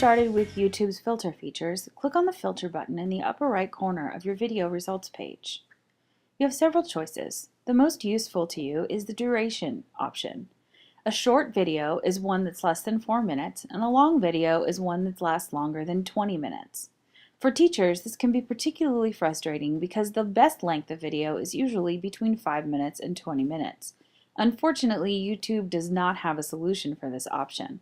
started with YouTube's filter features, click on the filter button in the upper right corner of your video results page. You have several choices. The most useful to you is the duration option. A short video is one that's less than 4 minutes, and a long video is one that lasts longer than 20 minutes. For teachers, this can be particularly frustrating because the best length of video is usually between 5 minutes and 20 minutes. Unfortunately, YouTube does not have a solution for this option.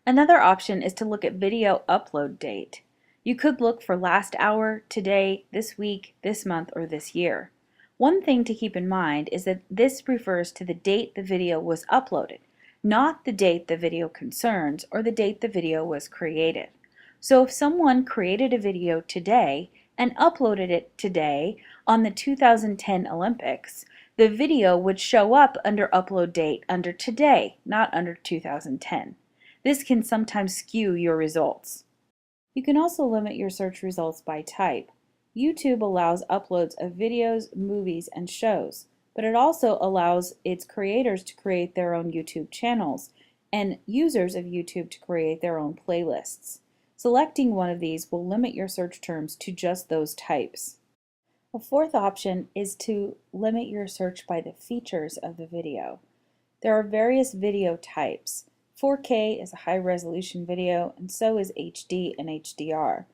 Another option is to look at video upload date. You could look for last hour, today, this week, this month, or this year. One thing to keep in mind is that this refers to the date the video was uploaded, not the date the video concerns or the date the video was created. So if someone created a video today and uploaded it today on the 2010 Olympics, the video would show up under upload date under today, not under 2010. This can sometimes skew your results. You can also limit your search results by type. YouTube allows uploads of videos, movies, and shows, but it also allows its creators to create their own YouTube channels and users of YouTube to create their own playlists. Selecting one of these will limit your search terms to just those types. A fourth option is to limit your search by the features of the video. There are various video types. 4K is a high-resolution video, and so is HD and HDR.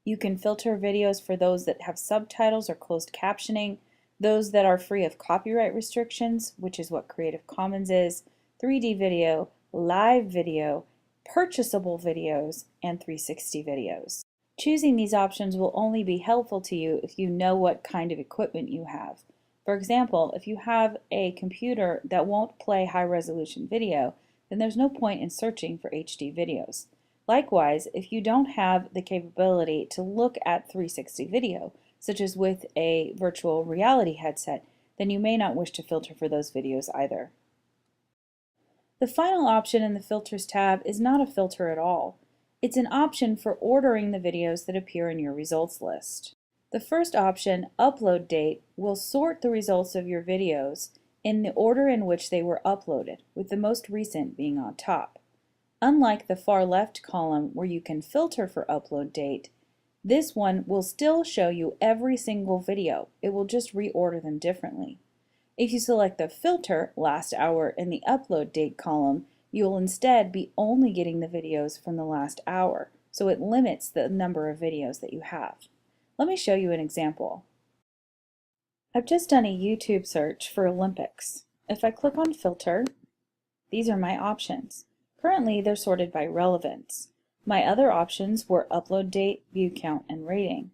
You can filter videos for those that have subtitles or closed captioning, those that are free of copyright restrictions, which is what Creative Commons is, 3D video, live video, purchasable videos, and 360 videos. Choosing these options will only be helpful to you if you know what kind of equipment you have. For example, if you have a computer that won't play high-resolution video, then there's no point in searching for HD videos. Likewise, if you don't have the capability to look at 360 video, such as with a virtual reality headset, then you may not wish to filter for those videos either. The final option in the Filters tab is not a filter at all. It's an option for ordering the videos that appear in your results list. The first option, Upload Date, will sort the results of your videos in the order in which they were uploaded, with the most recent being on top. Unlike the far left column where you can filter for upload date, this one will still show you every single video. It will just reorder them differently. If you select the filter, last hour, in the upload date column, you will instead be only getting the videos from the last hour, so it limits the number of videos that you have. Let me show you an example. I've just done a YouTube search for Olympics. If I click on Filter, these are my options. Currently, they're sorted by relevance. My other options were upload date, view count, and rating.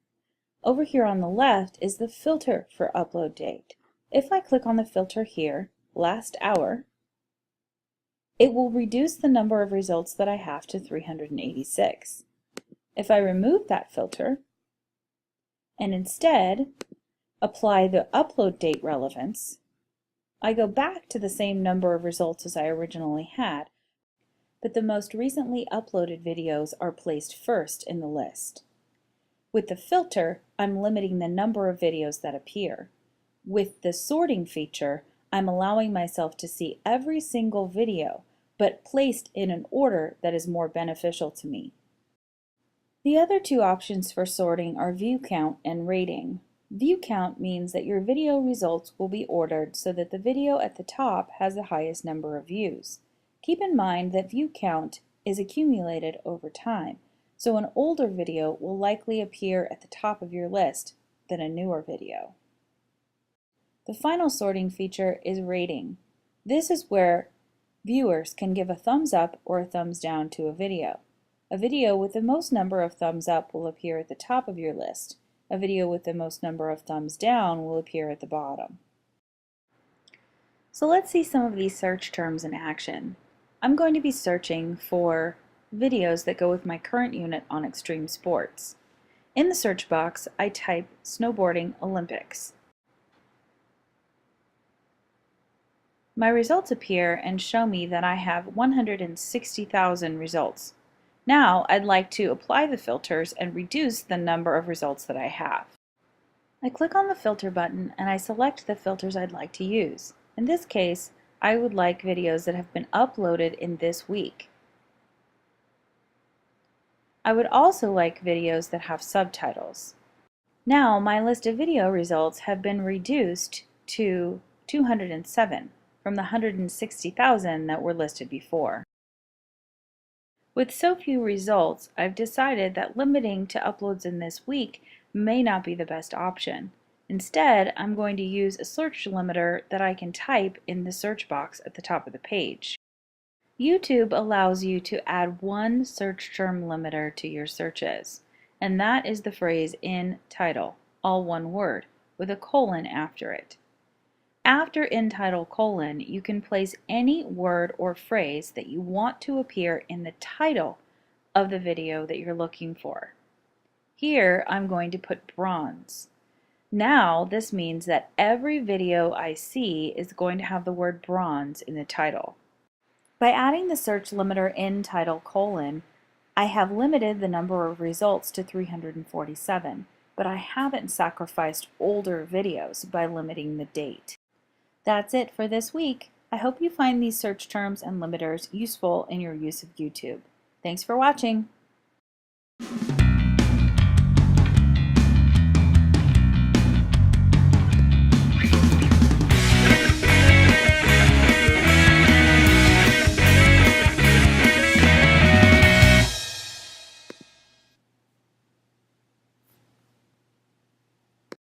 Over here on the left is the filter for upload date. If I click on the filter here, last hour, it will reduce the number of results that I have to 386. If I remove that filter and instead apply the upload date relevance, I go back to the same number of results as I originally had, but the most recently uploaded videos are placed first in the list. With the filter, I'm limiting the number of videos that appear. With the sorting feature, I'm allowing myself to see every single video, but placed in an order that is more beneficial to me. The other two options for sorting are view count and rating. View count means that your video results will be ordered so that the video at the top has the highest number of views. Keep in mind that view count is accumulated over time, so an older video will likely appear at the top of your list than a newer video. The final sorting feature is rating. This is where viewers can give a thumbs up or a thumbs down to a video. A video with the most number of thumbs up will appear at the top of your list. A video with the most number of thumbs down will appear at the bottom. So let's see some of these search terms in action. I'm going to be searching for videos that go with my current unit on extreme sports. In the search box, I type snowboarding Olympics. My results appear and show me that I have 160,000 results. Now I'd like to apply the filters and reduce the number of results that I have. I click on the filter button and I select the filters I'd like to use. In this case, I would like videos that have been uploaded in this week. I would also like videos that have subtitles. Now my list of video results have been reduced to 207 from the 160,000 that were listed before. With so few results, I've decided that limiting to uploads in this week may not be the best option. Instead, I'm going to use a search limiter that I can type in the search box at the top of the page. YouTube allows you to add one search term limiter to your searches, and that is the phrase in title, all one word, with a colon after it. After in title colon, you can place any word or phrase that you want to appear in the title of the video that you're looking for. Here, I'm going to put bronze. Now, this means that every video I see is going to have the word bronze in the title. By adding the search limiter in title colon, I have limited the number of results to 347, but I haven't sacrificed older videos by limiting the date. That's it for this week. I hope you find these search terms and limiters useful in your use of YouTube. Thanks for watching.